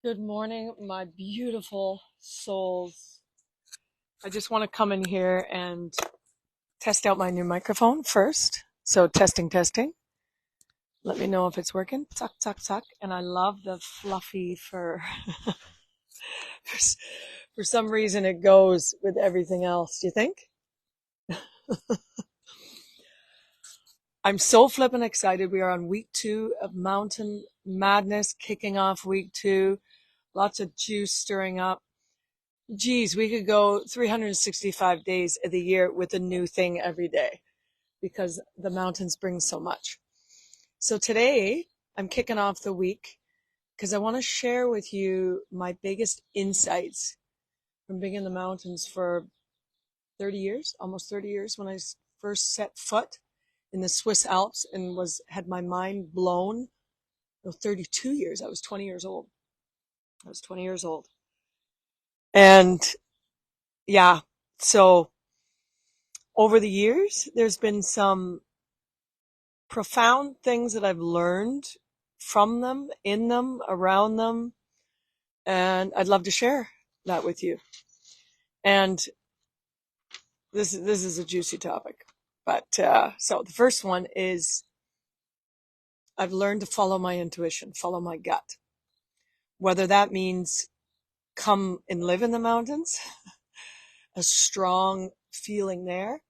Good morning, my beautiful souls. I just want to come in here and test out my new microphone first. So, testing, testing. Let me know if it's working. Tuck, tuck, tuck. And I love the fluffy fur. For some reason, it goes with everything else. Do you think? I'm so flippin' excited. We are on week 2 of Mountain Madness, kicking off week 2. Lots of juice stirring up. Geez, we could go 365 days of the year with a new thing every day because the mountains bring so much. So today I'm kicking off the week because I want to share with you my biggest insights from being in the mountains for 30 years, almost 30 years, when I first set foot in the Swiss Alps and had my mind blown. No, 32 years. I was 20 years old. And yeah, so over the years, there's been some profound things that I've learned from them, in them, around them, and I'd love to share that with you. And this is a juicy topic, but so the first one is I've learned to follow my intuition, follow my gut, whether that means come and live in the mountains, a strong feeling there.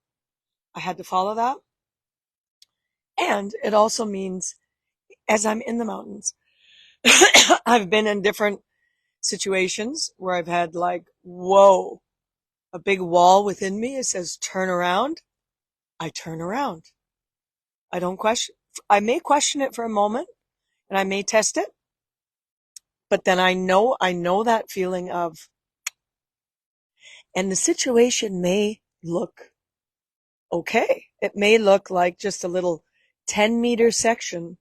I had to follow that. And it also means as I'm in the mountains, I've been in different situations where I've had like, whoa, a big wall within me. It says, turn around. I turn around. I don't question. I may question it for a moment and I may test it, but then I know that feeling of, and the situation may look okay. It may look like just a little 10-meter section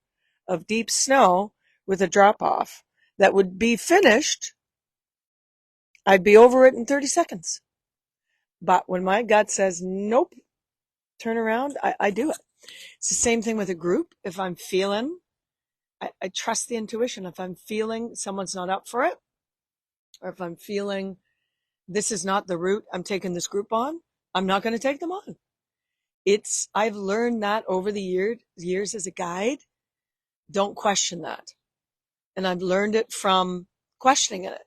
of deep snow with a drop off that would be finished. I'd be over it in 30 seconds. But when my gut says, nope, turn around, I do it. It's the same thing with a group. If I'm feeling, I trust the intuition. If I'm feeling someone's not up for it, or if I'm feeling this is not the route I'm taking this group on, I'm not going to take them on. I've learned that over the years as a guide. Don't question that. And I've learned it from questioning it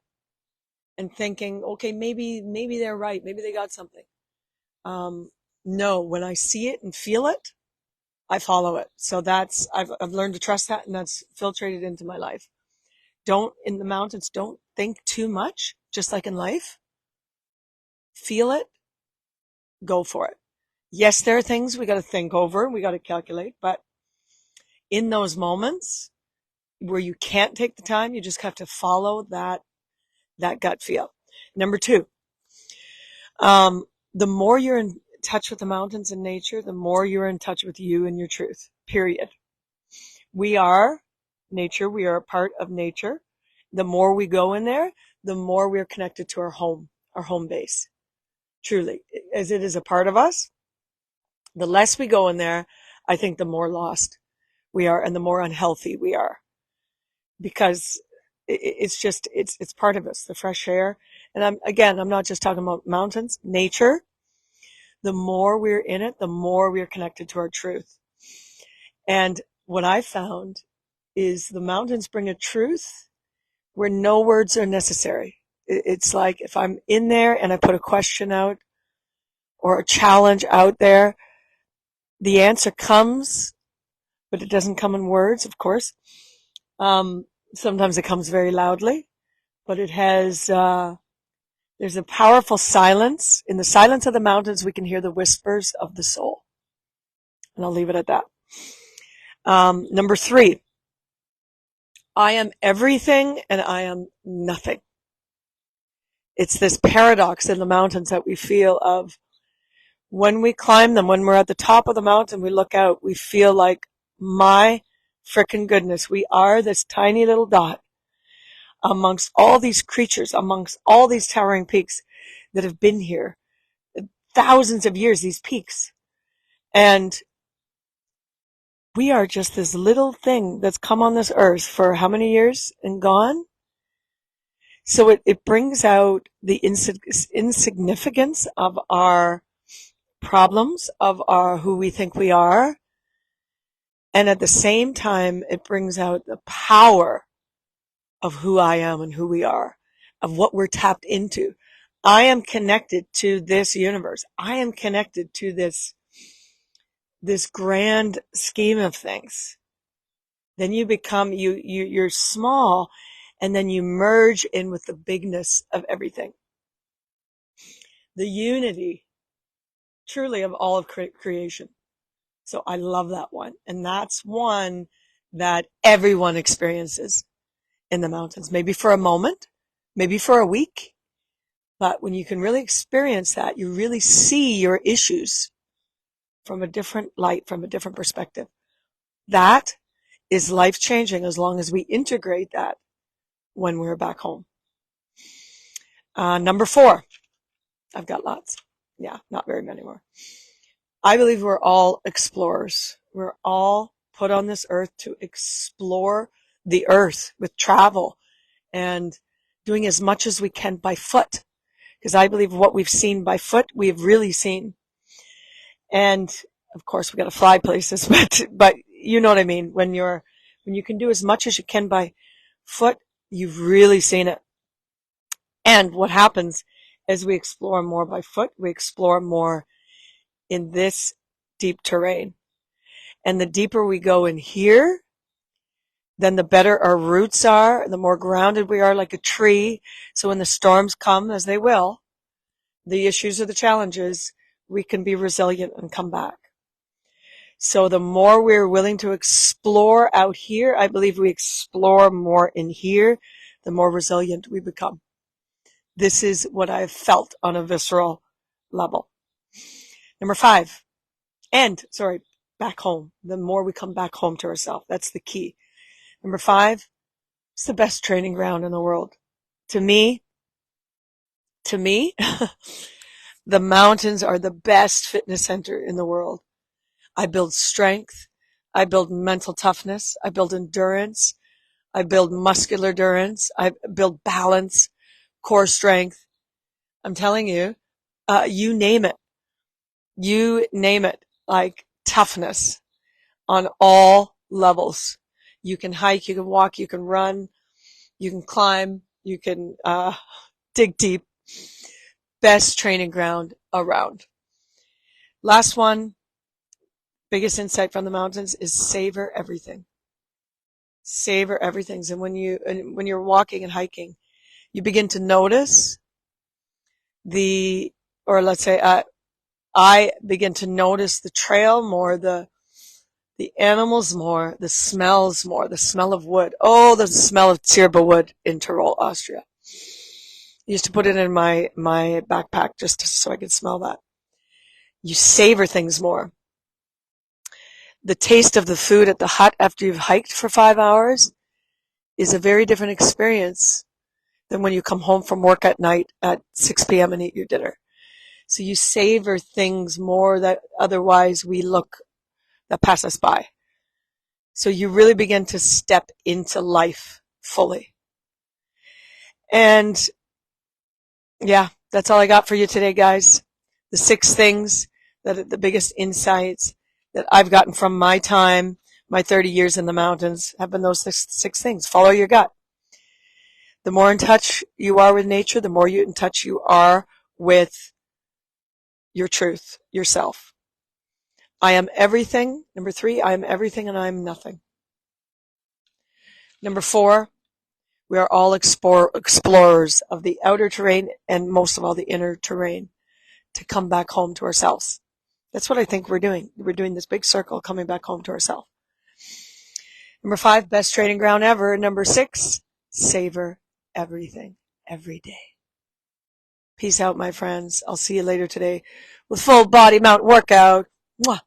and thinking, okay, maybe they're right. Maybe they got something. No, when I see it and feel it, I follow it. So I've learned to trust that, and that's filtrated into my life. In the mountains, don't think too much, just like in life. Feel it, go for it. Yes, there are things we got to think over, we got to calculate, but in those moments where you can't take the time, you just have to follow that gut feel. Number 2, the more you're in touch with the mountains and nature, the more you're in touch with you and your truth, period. We are nature. We are a part of nature. The more we go in there, the more we're connected to our home base. Truly, as it is a part of us. The less we go in there, I think the more lost we are and the more unhealthy we are. Because it's part of us, the fresh air. And I'm not just talking about mountains, nature. The more we're in it, the more we're connected to our truth. And what I found is the mountains bring a truth where no words are necessary. It's like if I'm in there and I put a question out or a challenge out there, the answer comes, but it doesn't come in words, of course. Sometimes it comes very loudly, but there's a powerful silence. In the silence of the mountains, we can hear the whispers of the soul. And I'll leave it at that. Number 3, I am everything and I am nothing. It's this paradox in the mountains that we feel of when we climb them, when we're at the top of the mountain, we look out, we feel like, my frickin' goodness, we are this tiny little dot amongst all these creatures, amongst all these towering peaks that have been here thousands of years, these peaks. And we are just this little thing that's come on this earth for how many years and gone? So it brings out the insignificance of our problems, of our who we think we are, and at the same time, it brings out the power of who I am and who we are, of what we're tapped into. I am connected to this universe. I am connected to this grand scheme of things. Then you become, you're small, and then you merge in with the bigness of everything. The unity, truly, of all of creation. So I love that one. And that's one that everyone experiences in the mountains, maybe for a moment, maybe for a week. But when you can really experience that, you really see your issues from a different light, from a different perspective. That is life-changing as long as we integrate that when we're back home. Number 4. I've got lots. Yeah, not very many more. I believe we're all explorers. We're all put on this earth to explore the earth with travel and doing as much as we can by foot. Because I believe what we've seen by foot, we've really seen. And of course, we got to fly places, but you know what I mean. When you can do as much as you can by foot, you've really seen it. And what happens as we explore more by foot, we explore more in this deep terrain. And the deeper we go in here, then the better our roots are, the more grounded we are like a tree. So when the storms come, as they will, the issues or the challenges, we can be resilient and come back. So the more we're willing to explore out here, I believe we explore more in here, the more resilient we become. This is what I've felt on a visceral level. Number 5, back home. The more we come back home to ourselves, that's the key. Number 5, it's the best training ground in the world. To me, the mountains are the best fitness center in the world. I build strength. I build mental toughness. I build endurance. I build muscular endurance. I build balance, core strength. I'm telling you, you name it. You name it, like toughness on all levels. You can hike, you can walk, you can run, you can climb, you can dig deep. Best training ground around. Last one, biggest insight from the mountains is savor everything. Savor everything. And when you're walking and hiking, you begin to notice I begin to notice the trail more, the animals more, the smells more, the smell of wood. Oh, the smell of Zirba wood in Tyrol, Austria. I used to put it in my backpack just so I could smell that. You savor things more. The taste of the food at the hut after you've hiked for 5 hours is a very different experience than when you come home from work at night at 6 p.m. and eat your dinner. So you savor things more that otherwise that pass us by. So you really begin to step into life fully. And yeah, that's all I got for you today, guys. The 6 things the biggest insights that I've gotten from my time, my 30 years in the mountains, have been those 6 things. Follow your gut. The more in touch you are with nature, the more in touch you are with your truth, yourself. I am everything. Number 3, I am everything and I am nothing. Number 4, we are all explorers of the outer terrain and most of all the inner terrain to come back home to ourselves. That's what I think we're doing. We're doing this big circle coming back home to ourselves. Number 5, best training ground ever. Number 6, savor everything every day. Peace out, my friends. I'll see you later today with full body mount workout. Mwah.